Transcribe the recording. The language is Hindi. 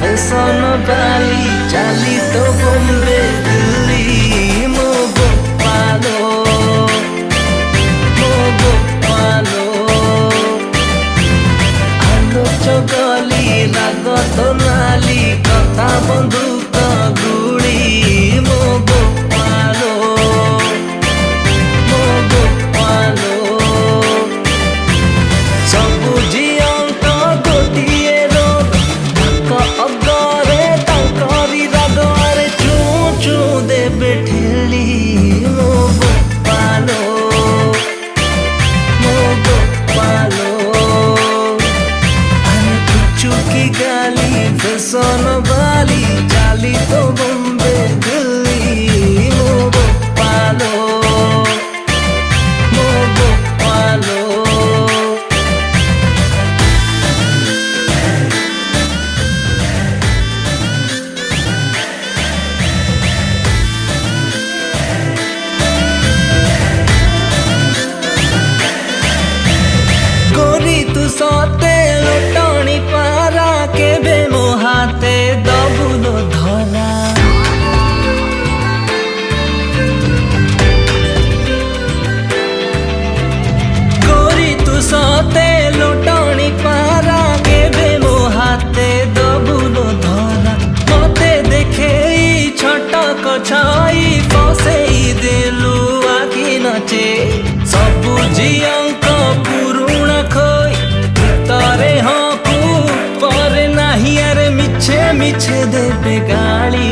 फैशन वाली चाली तो बॉम्बे दिल्ली मो गोपालो आलो चगली राग तो नाली कथा बंधुक गुड़ी मो गोपालो सबु झीलक गोटे रोग अगरे तरी रागरे चू चू देवे ठेली मो गोपालो अरे चुकी गाली फैशन वाली चाली तो बॉम्बे दिल्ली मो गोपालो तू सते लुटणी पारा केबे मो हाथे दबुलो धरा गोरी तू सते लुटणी पारा केबे मो हाथे दबुलो धरा मते देखे छटक छई फसेई देलु आखि नचे सबु झीलक पुरुणा खोई तरे हाँ कु पर नहीं अरे मिछे मिछे देवे गाली